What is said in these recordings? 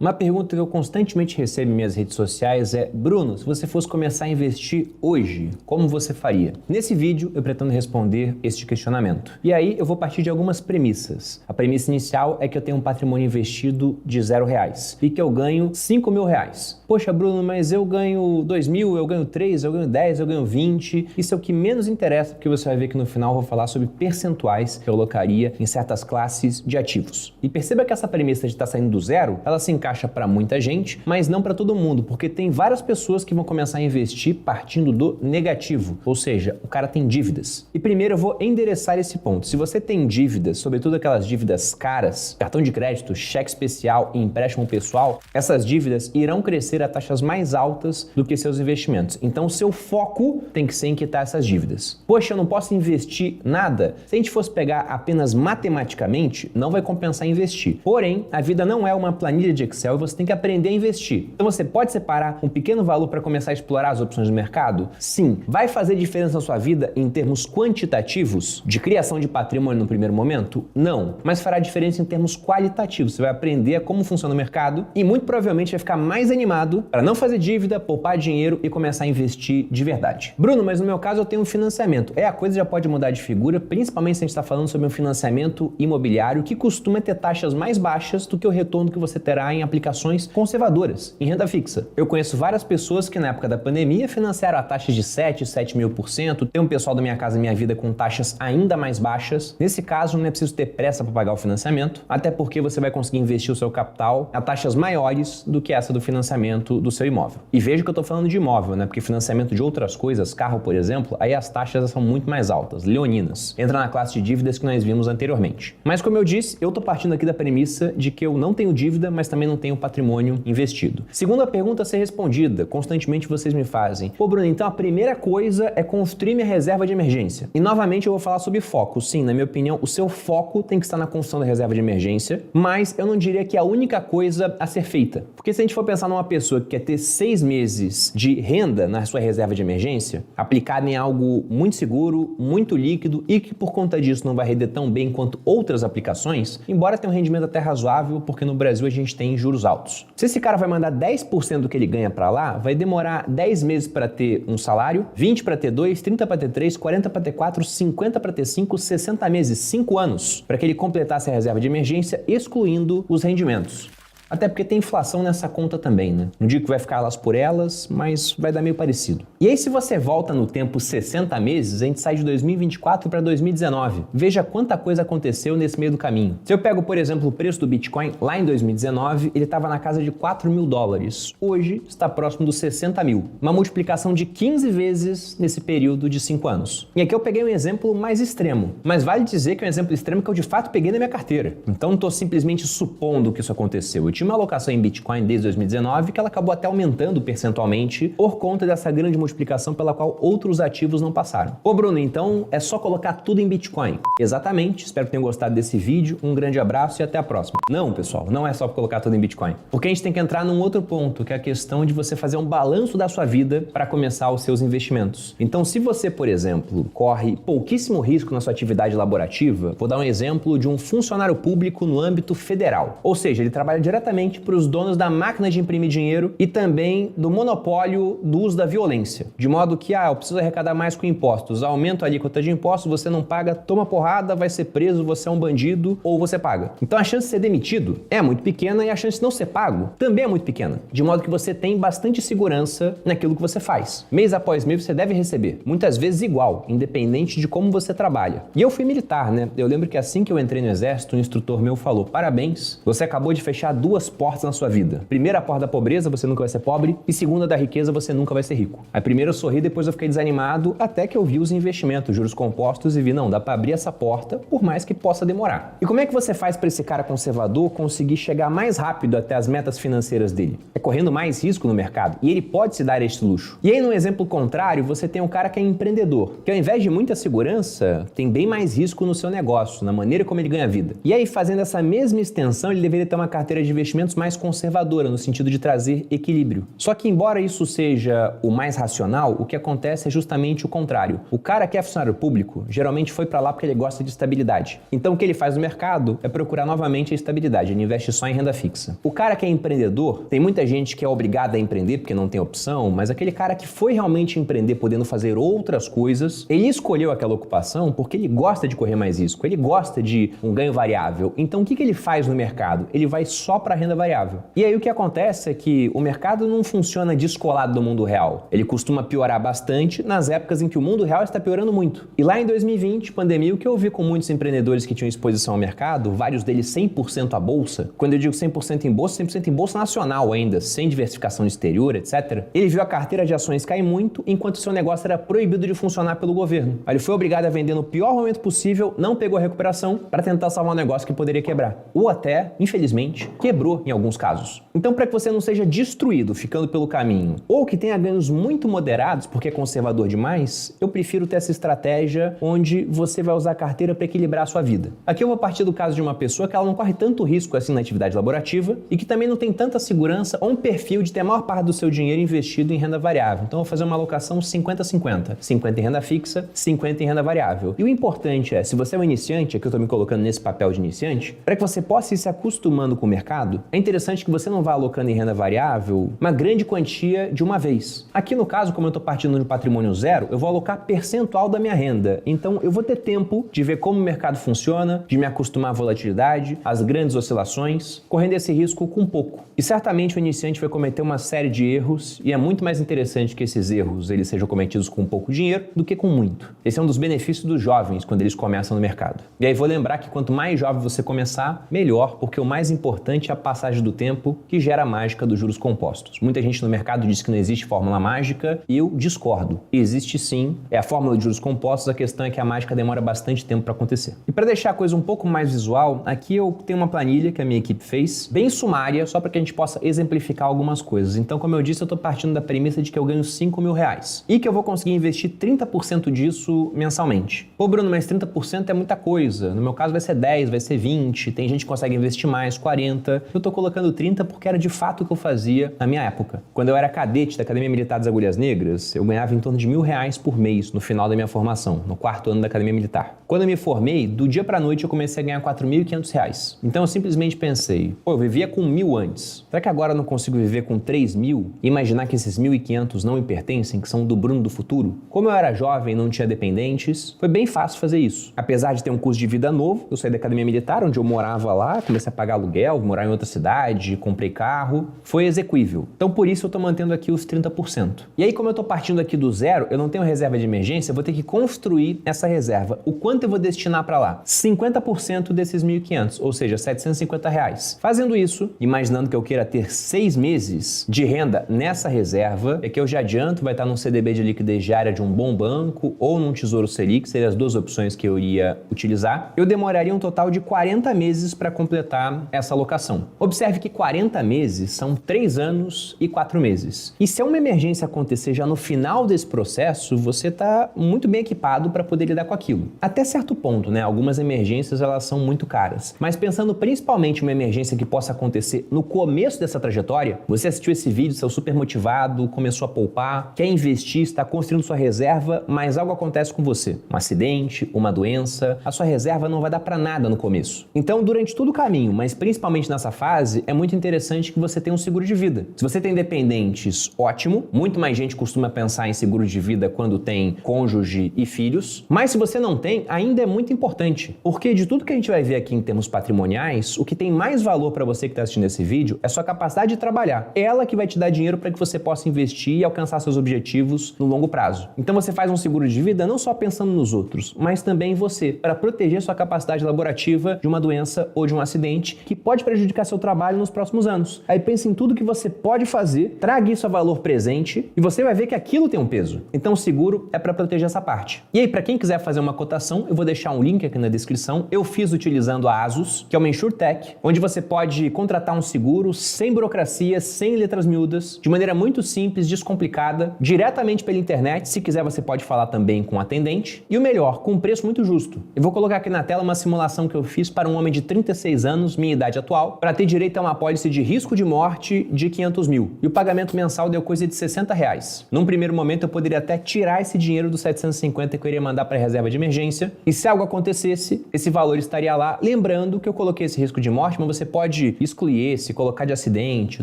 Uma pergunta que eu constantemente recebo em minhas redes sociais é: Bruno, se você fosse começar a investir hoje, como você faria? Nesse vídeo eu pretendo responder este questionamento. E aí eu vou partir de algumas premissas. A premissa inicial é que eu tenho um patrimônio investido de R$0 e que eu ganho R$5.000. Poxa, Bruno, mas eu ganho 2.000, eu ganho 3, eu ganho 10, eu ganho 20. Isso é o que menos interessa, porque você vai ver que no final eu vou falar sobre percentuais que eu alocaria em certas classes de ativos. E perceba que essa premissa de estar saindo do zero, ela se encaixa para muita gente, mas não para todo mundo, porque tem várias pessoas que vão começar a investir partindo do negativo, ou seja, o cara tem dívidas. E primeiro eu vou endereçar esse ponto. Se você tem dívidas, sobretudo aquelas dívidas caras, cartão de crédito, cheque especial e empréstimo pessoal, essas dívidas irão crescer a taxas mais altas do que seus investimentos. Então, o seu foco tem que ser em quitar essas dívidas. Poxa, eu não posso investir nada? Se a gente fosse pegar apenas matematicamente, não vai compensar investir. Porém, a vida não é uma planilha de Excel e você tem que aprender a investir. Então, você pode separar um pequeno valor para começar a explorar as opções do mercado? Sim. Vai fazer diferença na sua vida em termos quantitativos, de criação de patrimônio no primeiro momento? Não. Mas fará diferença em termos qualitativos. Você vai aprender como funciona o mercado e muito provavelmente vai ficar mais animado para não fazer dívida, poupar dinheiro e começar a investir de verdade. Bruno, mas no meu caso eu tenho um financiamento. A coisa já pode mudar de figura, principalmente se a gente está falando sobre um financiamento imobiliário que costuma ter taxas mais baixas do que o retorno que você terá em aplicações conservadoras, em renda fixa. Eu conheço várias pessoas que na época da pandemia financiaram a taxas de 7.000%. Tem um pessoal da Minha Casa Minha Vida com taxas ainda mais baixas. Nesse caso, não é preciso ter pressa para pagar o financiamento, até porque você vai conseguir investir o seu capital a taxas maiores do que essa do financiamento do seu imóvel. E veja que eu estou falando de imóvel, né? Porque financiamento de outras coisas, carro, por exemplo, aí as taxas são muito mais altas, leoninas. Entra na classe de dívidas que nós vimos anteriormente. Mas como eu disse, eu estou partindo aqui da premissa de que eu não tenho dívida, mas também não tenho patrimônio investido. Segunda pergunta a ser respondida, constantemente vocês me fazem: pô, Bruno, então a primeira coisa é construir minha reserva de emergência. E novamente eu vou falar sobre foco. Sim, na minha opinião, o seu foco tem que estar na construção da reserva de emergência, mas eu não diria que é a única coisa a ser feita. Porque se a gente for pensar numa pessoa que quer ter 6 meses de renda na sua reserva de emergência, aplicada em algo muito seguro, muito líquido e que por conta disso não vai render tão bem quanto outras aplicações, embora tenha um rendimento até razoável, porque no Brasil a gente tem juros altos. Se esse cara vai mandar 10% do que ele ganha para lá, vai demorar 10 meses para ter um salário, 20 para ter 2, 30 para ter 3, 40 para ter 4, 50 para ter 5, 60 meses, 5 anos, para que ele completasse a reserva de emergência, excluindo os rendimentos. Até porque tem inflação nessa conta também, né? Não digo que vai ficar elas por elas, mas vai dar meio parecido. E aí, se você volta no tempo 60 meses, a gente sai de 2024 para 2019. Veja quanta coisa aconteceu nesse meio do caminho. Se eu pego, por exemplo, o preço do Bitcoin lá em 2019, ele estava na casa de $4.000. Hoje está próximo dos 60 mil. Uma multiplicação de 15 vezes nesse período de 5 anos. E aqui eu peguei um exemplo mais extremo, mas vale dizer que é um exemplo extremo que eu de fato peguei na minha carteira. Então não estou simplesmente supondo que isso aconteceu. Eu tinha uma alocação em Bitcoin desde 2019 que ela acabou até aumentando percentualmente por conta dessa grande multiplicação pela qual outros ativos não passaram. Ô Bruno, então é só colocar tudo em Bitcoin? Exatamente, espero que tenham gostado desse vídeo, um grande abraço e até a próxima. Não, pessoal, não é só colocar tudo em Bitcoin, porque a gente tem que entrar num outro ponto, que é a questão de você fazer um balanço da sua vida para começar os seus investimentos. Então, se você, por exemplo, corre pouquíssimo risco na sua atividade laborativa, vou dar um exemplo de um funcionário público no âmbito federal, ou seja, ele trabalha diretamente para os donos da máquina de imprimir dinheiro e também do monopólio do uso da violência. De modo que, eu preciso arrecadar mais com impostos, aumento a alíquota de impostos, você não paga, toma porrada, vai ser preso, você é um bandido ou você paga. Então a chance de ser demitido é muito pequena e a chance de não ser pago também é muito pequena. De modo que você tem bastante segurança naquilo que você faz. Mês após mês você deve receber, muitas vezes igual, independente de como você trabalha. E eu fui militar, né? Eu lembro que assim que eu entrei no exército, um instrutor meu falou: parabéns, você acabou de fechar duas portas na sua vida. Primeira, a porta da pobreza, você nunca vai ser pobre, e segunda, da riqueza, você nunca vai ser rico. Aí primeiro eu sorri, depois eu fiquei desanimado, até que eu vi os investimentos, juros compostos, e vi, não, dá pra abrir essa porta, por mais que possa demorar. E como é que você faz para esse cara conservador conseguir chegar mais rápido até as metas financeiras dele? É correndo mais risco no mercado, e ele pode se dar este luxo. E aí, no exemplo contrário, você tem um cara que é empreendedor, que ao invés de muita segurança, tem bem mais risco no seu negócio, na maneira como ele ganha vida. E aí, fazendo essa mesma extensão, ele deveria ter uma carteira de investimento investimentos mais conservadora, no sentido de trazer equilíbrio. Só que, embora isso seja o mais racional, o que acontece é justamente o contrário. O cara que é funcionário público geralmente foi para lá porque ele gosta de estabilidade. Então o que ele faz no mercado é procurar novamente a estabilidade, ele investe só em renda fixa. O cara que é empreendedor, tem muita gente que é obrigada a empreender porque não tem opção, mas aquele cara que foi realmente empreender podendo fazer outras coisas, ele escolheu aquela ocupação porque ele gosta de correr mais risco, ele gosta de um ganho variável. Então o que ele faz no mercado? Ele vai só para renda variável. E aí o que acontece é que o mercado não funciona descolado do mundo real. Ele costuma piorar bastante nas épocas em que o mundo real está piorando muito. E lá em 2020, pandemia, o que eu vi com muitos empreendedores que tinham exposição ao mercado, vários deles 100% à bolsa, quando eu digo 100% em bolsa, 100% em bolsa nacional ainda, sem diversificação exterior, etc. Ele viu a carteira de ações cair muito, enquanto seu negócio era proibido de funcionar pelo governo. Aí ele foi obrigado a vender no pior momento possível, não pegou a recuperação para tentar salvar um negócio que poderia quebrar. Ou até, infelizmente, quebrou em alguns casos. Então, para que você não seja destruído ficando pelo caminho, ou que tenha ganhos muito moderados porque é conservador demais, eu prefiro ter essa estratégia onde você vai usar a carteira para equilibrar a sua vida. Aqui eu vou partir do caso de uma pessoa que ela não corre tanto risco assim na atividade laborativa e que também não tem tanta segurança ou um perfil de ter a maior parte do seu dinheiro investido em renda variável. Então eu vou fazer uma alocação 50-50. 50 em renda fixa, 50 em renda variável. E o importante é, se você é um iniciante, aqui eu estou me colocando nesse papel de iniciante, para que você possa ir se acostumando com o mercado, é interessante que você não vá alocando em renda variável uma grande quantia de uma vez. Aqui no caso, como eu estou partindo de patrimônio zero, eu vou alocar percentual da minha renda. Então eu vou ter tempo de ver como o mercado funciona, de me acostumar à volatilidade, às grandes oscilações, correndo esse risco com pouco. E certamente o iniciante vai cometer uma série de erros e é muito mais interessante que esses erros eles sejam cometidos com pouco dinheiro do que com muito. Esse é um dos benefícios dos jovens quando eles começam no mercado. E aí vou lembrar que quanto mais jovem você começar, melhor, porque o mais importante é a passagem do tempo que gera a mágica dos juros compostos. Muita gente no mercado diz que não existe fórmula mágica e eu discordo. Existe sim, é a fórmula de juros compostos, a questão é que a mágica demora bastante tempo para acontecer. E para deixar a coisa um pouco mais visual, aqui eu tenho uma planilha que a minha equipe fez, bem sumária, só para que a gente possa exemplificar algumas coisas. Então, como eu disse, eu estou partindo da premissa de que eu ganho R$5.000 e que eu vou conseguir investir 30% disso mensalmente. Pô, Bruno, mas 30% é muita coisa. No meu caso vai ser 10, vai ser 20, tem gente que consegue investir mais, 40. Eu estou colocando 30 porque era de fato o que eu fazia na minha época. Quando eu era cadete da Academia Militar das Agulhas Negras, eu ganhava em torno de R$1.000 por mês no final da minha formação, no 4º ano da Academia Militar. Quando eu me formei, do dia pra noite eu comecei a ganhar R$4.500. Então eu simplesmente pensei, pô, eu vivia com 1.000 antes. Será que agora eu não consigo viver com 3.000 e imaginar que esses 1.500 não me pertencem, que são do Bruno do futuro? Como eu era jovem e não tinha dependentes, foi bem fácil fazer isso. Apesar de ter um custo de vida novo, eu saí da Academia Militar, onde eu morava lá, comecei a pagar aluguel, morar em outra cidade, comprei carro, foi execuível. Então por isso eu tô mantendo aqui os 30%. E aí como eu tô partindo aqui do zero, eu não tenho reserva de emergência, eu vou ter que construir essa reserva. O quanto eu vou destinar para lá? 50% desses 1.500, ou seja, R$750. Fazendo isso, imaginando que eu queira ter 6 meses de renda nessa reserva, é que eu já adianto, vai estar num CDB de liquidez diária de um bom banco ou num Tesouro Selic, seriam as duas opções que eu iria utilizar. Eu demoraria um total de 40 meses para completar essa alocação. Observe que 40 meses são 3 anos e 4 meses. E se uma emergência acontecer já no final desse processo, você está muito bem equipado para poder lidar com aquilo. Até certo ponto, né? Algumas emergências elas são muito caras. Mas pensando principalmente em uma emergência que possa acontecer no começo dessa trajetória, você assistiu esse vídeo, saiu super motivado, começou a poupar, quer investir, está construindo sua reserva, mas algo acontece com você. Um acidente, uma doença, a sua reserva não vai dar para nada no começo. Então, durante todo o caminho, mas principalmente nessa fase, é muito interessante que você tenha um seguro de vida. Se você tem dependentes, ótimo. Muito mais gente costuma pensar em seguro de vida quando tem cônjuge e filhos. Mas se você não tem, ainda é muito importante. Porque de tudo que a gente vai ver aqui em termos patrimoniais, o que tem mais valor para você que está assistindo esse vídeo é sua capacidade de trabalhar. É ela que vai te dar dinheiro para que você possa investir e alcançar seus objetivos no longo prazo. Então você faz um seguro de vida não só pensando nos outros, mas também em você, para proteger sua capacidade laborativa de uma doença ou de um acidente que pode prejudicar seu trabalho nos próximos anos. Aí pense em tudo que você pode fazer, traga isso a valor presente e você vai ver que aquilo tem um peso. Então o seguro é para proteger essa parte. E aí, para quem quiser fazer uma cotação, eu vou deixar um link aqui na descrição. Eu fiz utilizando a Asus, que é uma InsurTech, onde você pode contratar um seguro sem burocracia, sem letras miúdas, de maneira muito simples, descomplicada, diretamente pela internet. Se quiser, você pode falar também com o atendente. E o melhor, com um preço muito justo. Eu vou colocar aqui na tela uma simulação que eu fiz para um homem de 36 anos, minha idade atual, para para ter direito a uma apólice de risco de morte de 500 mil. E o pagamento mensal deu coisa de R$60. Num primeiro momento eu poderia até tirar esse dinheiro dos 750 que eu iria mandar para a reserva de emergência. E se algo acontecesse, esse valor estaria lá. Lembrando que eu coloquei esse risco de morte, mas você pode excluir esse, colocar de acidente,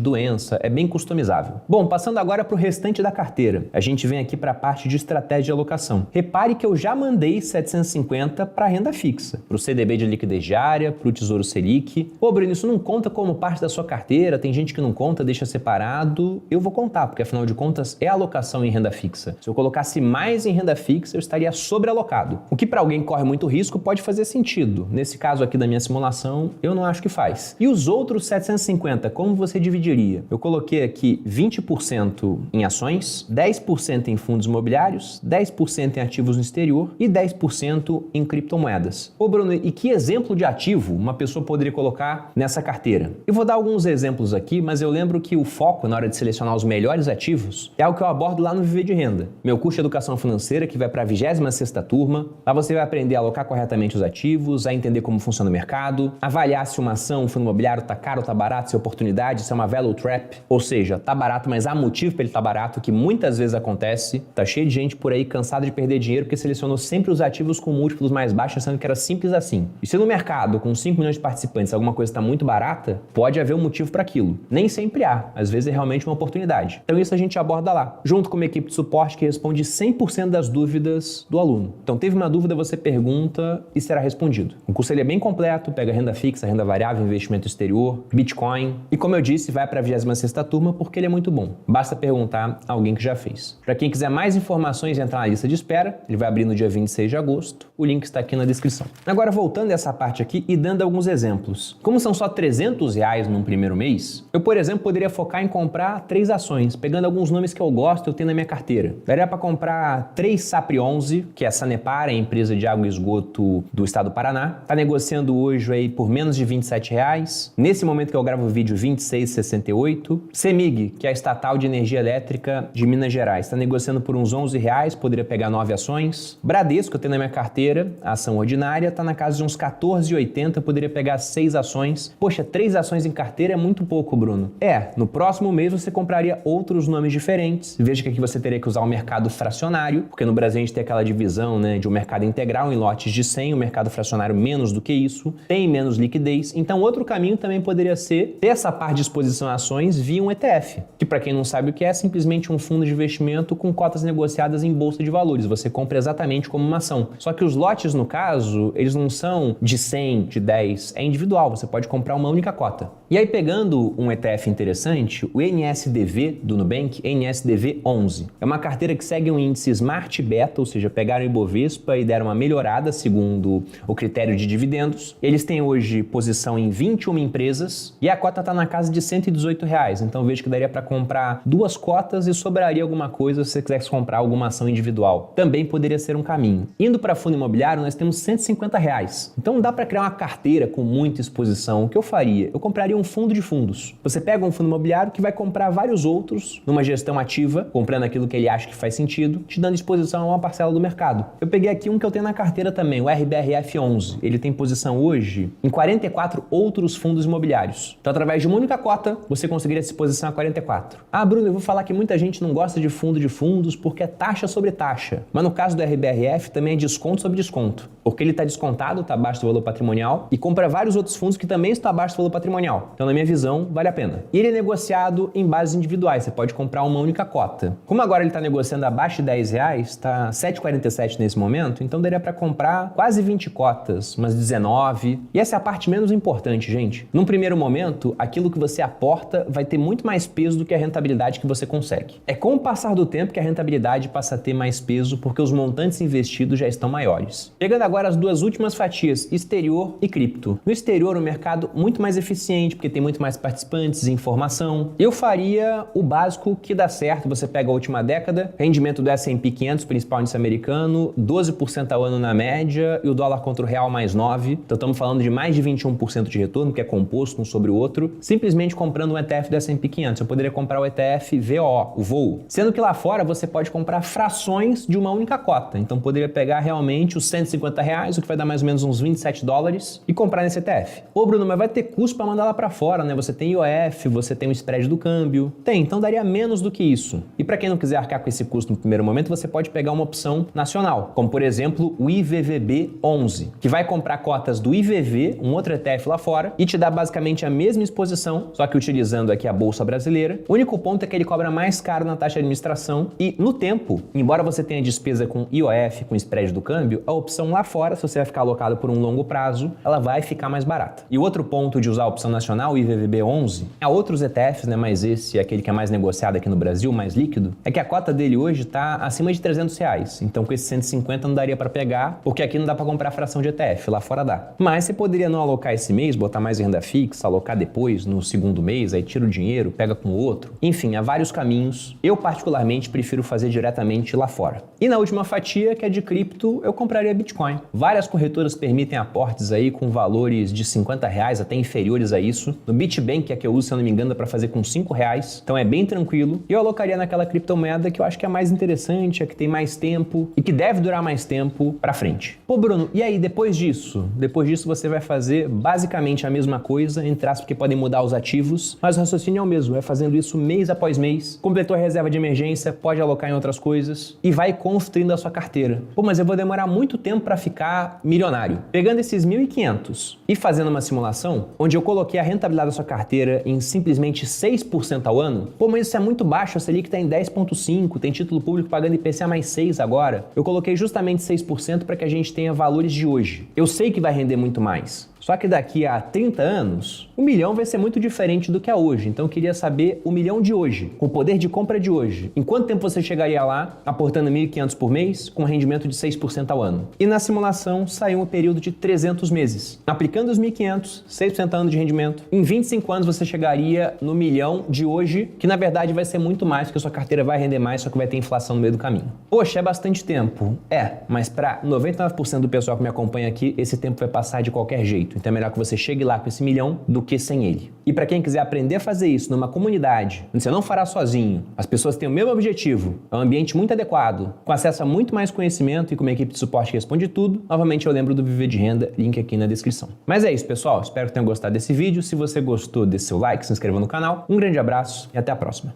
doença, é bem customizável. Bom, passando agora para o restante da carteira. A gente vem aqui para a parte de estratégia de alocação. Repare que eu já mandei 750 para renda fixa, para o CDB de liquidez diária, para o Tesouro Selic. Pô, Bruno, isso não conta como parte da sua carteira, tem gente que não conta, deixa separado. Eu vou contar, porque afinal de contas é alocação em renda fixa. Se eu colocasse mais em renda fixa, eu estaria sobrealocado. O que para alguém que corre muito risco pode fazer sentido. Nesse caso aqui da minha simulação, eu não acho que faz. E os outros 750, como você dividiria? Eu coloquei aqui 20% em ações, 10% em fundos imobiliários, 10% em ativos no exterior e 10% em criptomoedas. Ô Bruno, e que exemplo de ativo uma pessoa poderia colocar nessa carteira? Eu vou dar alguns exemplos aqui, mas eu lembro que o foco na hora de selecionar os melhores ativos é algo que eu abordo lá no Viver de Renda. Meu curso de educação financeira, que vai para a 26ª turma. Lá você vai aprender a alocar corretamente os ativos, a entender como funciona o mercado, avaliar se uma ação, um fundo imobiliário tá caro, tá barato, se é oportunidade, se é uma value trap, ou seja, tá barato, mas há motivo para ele tá barato, que muitas vezes acontece. Tá cheio de gente por aí cansada de perder dinheiro porque selecionou sempre os ativos com múltiplos mais baixos, achando que era simples assim. E se no mercado, com 5 milhões de participantes, alguma coisa está muito barata, pode haver um motivo para aquilo. Nem sempre há, às vezes é realmente uma oportunidade. Então isso a gente aborda lá, junto com uma equipe de suporte que responde 100% das dúvidas do aluno. Então teve uma dúvida, você pergunta e será respondido. O curso ele é bem completo, pega renda fixa, renda variável, investimento exterior, Bitcoin. E como eu disse, vai para a 26ª turma porque ele é muito bom. Basta perguntar a alguém que já fez. Para quem quiser mais informações e entrar na lista de espera, ele vai abrir no dia 26 de agosto. O link está aqui na descrição. Agora voltando a essa parte aqui e dando alguns exemplos. Como são só R$300 num primeiro mês, eu, por exemplo, poderia focar em comprar 3 ações, pegando alguns nomes que eu gosto e eu tenho na minha carteira. Daria para comprar 3 Sapri 11, que é a Sanepar, a empresa de água e esgoto do estado do Paraná. Está negociando hoje aí por menos de R$27. Nesse momento que eu gravo o vídeo, R$26,68. Semig, que é a estatal de energia elétrica de Minas Gerais, está negociando por uns R$11, poderia pegar 9 ações. Bradesco, eu tenho na minha carteira, a ação ordinária, está na casa de uns R$14,80, poderia pegar 6 ações. Poxa, 3 ações em carteira é muito pouco, Bruno. No próximo mês você compraria outros nomes diferentes. Veja que aqui você teria que usar o mercado fracionário, porque no Brasil a gente tem aquela divisão, né, de um mercado integral em lotes de 100, o mercado fracionário menos do que isso, tem menos liquidez. Então outro caminho também poderia ser ter essa parte de exposição a ações via um ETF, que para quem não sabe o que é simplesmente um fundo de investimento com cotas negociadas em bolsa de valores. Você compra exatamente como uma ação. Só que os lotes, no caso, eles não são de 100, de 10, é individual, você pode comprar uma única cota. E aí pegando um ETF interessante, o NSDV do Nubank, NSDV 11. É uma carteira que segue um índice Smart Beta, ou seja, pegaram o Ibovespa e deram uma melhorada segundo o critério de dividendos. Eles têm hoje posição em 21 empresas e a cota está na casa de R$118. Então vejo que daria para comprar 2 cotas e sobraria alguma coisa se você quisesse comprar alguma ação individual. Também poderia ser um caminho. Indo para fundo imobiliário, nós temos R$150. Então dá para criar uma carteira com muita exposição. O que eu faria? Eu compraria um fundo de fundos. Você pega um fundo imobiliário que vai comprar vários outros numa gestão ativa, comprando aquilo que ele acha que faz sentido, te dando exposição a uma parcela do mercado. Eu peguei aqui um que eu tenho na carteira também, o RBRF 11. Ele tem posição hoje em 44 outros fundos imobiliários. Então, através de uma única cota, você conseguiria essa exposição a 44. Ah, Bruno, eu vou falar que muita gente não gosta de fundos porque é taxa sobre taxa. Mas no caso do RBRF também é desconto sobre desconto. Porque ele está descontado, está abaixo do valor patrimonial e compra vários outros fundos que também estão abaixo do valor patrimonial. Então, na minha visão, vale a pena. E ele é negociado em bases individuais. Você pode comprar uma única cota. Como agora ele está negociando abaixo de R$10, está R$7,47 nesse momento, então daria para comprar quase 20 cotas, umas 19. E essa é a parte menos importante, gente. Num primeiro momento, aquilo que você aporta vai ter muito mais peso do que a rentabilidade que você consegue. É com o passar do tempo que a rentabilidade passa a ter mais peso porque os montantes investidos já estão maiores. Pegando agora as 2 últimas fatias, exterior e cripto. No exterior, o mercado muito mais eficiente, porque tem muito mais participantes e informação. Eu faria o básico que dá certo. Você pega a última década, rendimento do S&P 500, principal índice americano, 12% ao ano na média e o dólar contra o real mais 9%. Então estamos falando de mais de 21% de retorno, que é composto um sobre o outro, simplesmente comprando um ETF do S&P 500. Eu poderia comprar o ETF VOO, o voo. Sendo que lá fora você pode comprar frações de uma única cota. Então poderia pegar realmente os R$150, o que vai dar mais ou menos uns $27, e comprar nesse ETF. Ô Bruno, mas vai ter custo para mandar lá para fora, né? Você tem IOF, você tem o spread do câmbio. Tem, então daria menos do que isso. E para quem não quiser arcar com esse custo no primeiro momento, você pode pegar uma opção nacional, como por exemplo o IVVB11, que vai comprar cotas do IVV, um outro ETF lá fora, e te dá basicamente a mesma exposição, só que utilizando aqui a bolsa brasileira. O único ponto é que ele cobra mais caro na taxa de administração e no tempo, embora você tenha despesa com IOF, com spread do câmbio, a opção lá fora, se você vai ficar alocado por um longo prazo, ela vai ficar mais barata. E o outro ponto de usar a opção nacional, o IVVB11, há outros ETFs, né, mas esse é aquele que é mais negociado aqui no Brasil, mais líquido, é que a cota dele hoje está acima de R$300. Então com esses 150 não daria para pegar, porque aqui não dá para comprar fração de ETF, lá fora dá. Mas você poderia não alocar esse mês, botar mais em renda fixa, alocar depois, no segundo mês, aí tira o dinheiro, pega com o outro. Enfim, há vários caminhos. Eu particularmente prefiro fazer diretamente lá fora. E na última fatia, que é de cripto, eu compraria Bitcoin. Várias corretoras permitem aportes aí com valores de R$50 até inferiores a isso. No Bitbank, que é que eu uso, se eu não me engano, dá para fazer com R$5, então é bem tranquilo. E eu alocaria naquela criptomoeda que eu acho que é mais interessante, é que tem mais tempo e que deve durar mais tempo para frente. Pô, Bruno, e aí depois disso? Depois disso você vai fazer basicamente a mesma coisa, entre aspas, porque podem mudar os ativos, mas o raciocínio é o mesmo, é fazendo isso mês após mês, completou a reserva de emergência, pode alocar em outras coisas e vai construindo a sua carteira. Pô, mas eu vou demorar muito tempo para ficar milionário. Pegando esses 1.500 e fazendo uma simulação, onde eu coloquei a rentabilidade da sua carteira em simplesmente 6% ao ano, pô, mas isso é muito baixo, a Selic está em 10,5%, tem título público pagando IPCA mais 6 agora. Eu coloquei justamente 6% para que a gente tenha valores de hoje. Eu sei que vai render muito mais. Só que daqui a 30 anos, o milhão vai ser muito diferente do que é hoje. Então eu queria saber o milhão de hoje, com o poder de compra de hoje. Em quanto tempo você chegaria lá, aportando 1.500 por mês, com rendimento de 6% ao ano? E na simulação saiu um período de 300 meses. Aplicando os 1.500, 6% ao ano de rendimento, em 25 anos você chegaria no milhão de hoje, que na verdade vai ser muito mais, porque a sua carteira vai render mais, só que vai ter inflação no meio do caminho. Poxa, é bastante tempo. É, mas para 99% do pessoal que me acompanha aqui, esse tempo vai passar de qualquer jeito. Então é melhor que você chegue lá com esse milhão do que sem ele. E para quem quiser aprender a fazer isso numa comunidade, onde você não fará sozinho, as pessoas têm o mesmo objetivo, é um ambiente muito adequado, com acesso a muito mais conhecimento e com uma equipe de suporte que responde tudo, novamente eu lembro do Viver de Renda, link aqui na descrição. Mas é isso, pessoal. Espero que tenham gostado desse vídeo. Se você gostou, dê seu like, se inscreva no canal. Um grande abraço e até a próxima.